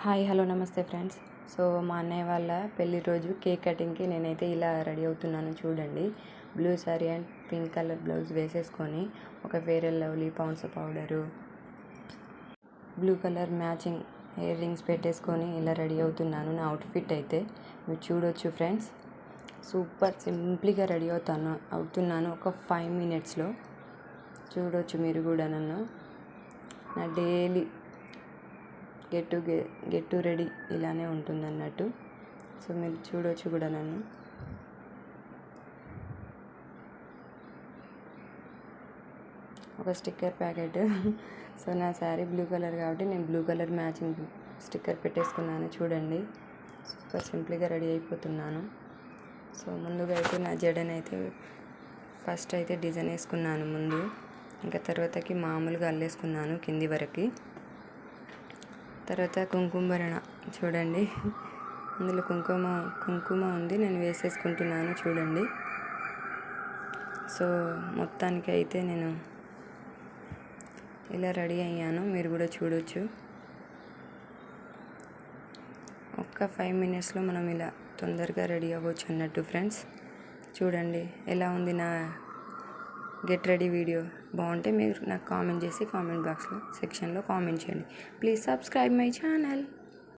Hi hello నమస్తే friends. So మా అన్నయ్య వాళ్ళ పెళ్లి రోజు కేక్ కటింగ్కి నేనైతే ఇలా రెడీ అవుతున్నాను చూడండి. Blue sari and pink colour blouse వేసేసుకొని ఒక fair and lovely Pond's powder blue colour matching earrings పెట్టేసుకొని ఇలా రెడీ అవుతున్నాను. నా అవుట్ఫిట్ అయితే మీరు చూడొచ్చు ఫ్రెండ్స్. సూపర్ సింప్లీగా రెడీ అవుతున్నాను ఒక 5 minutesలో. చూడొచ్చు మీరు కూడా నన్ను. నా డైలీ గెట్ టు రెడీ ఇలానే ఉంటుంది అన్నట్టు. సో మీరు చూడవచ్చు కూడా నన్ను. ఒక స్టిక్కర్ ప్యాకెట్. సో నా శారీ బ్లూ కలర్ కాబట్టి నేను బ్లూ కలర్ మ్యాచింగ్ స్టిక్కర్ పెట్టేసుకున్నాను చూడండి. సూపర్ సింప్లీగా రెడీ అయిపోతున్నాను. సో ముందుగా అయితే నా జడనైతే ఫస్ట్ అయితే డిజైన్ వేసుకున్నాను ముందు, ఇంకా తర్వాతకి మామూలుగా అల్లేసుకున్నాను కింది వరకు. తర్వాత కుంకుమభరణ చూడండి, అందులో కుంకుమ ఉంది, నేను వేసేసుకుంటున్నాను చూడండి. సో మొత్తానికి అయితే నేను ఇలా రెడీ అయ్యాను, మీరు కూడా చూడొచ్చు. ఒక్క 5 minutesలో మనం ఇలా తొందరగా రెడీ అవ్వచ్చు అన్నట్టు ఫ్రెండ్స్. చూడండి ఎలా ఉంది నా గెట్ రెడీ వీడియో. బాగుంటే మీరు నాకు కామెంట్ చేసి కామెంట్ బాక్స్లో సెక్షన్లో కామెంట్ చేయండి. Please subscribe my channel.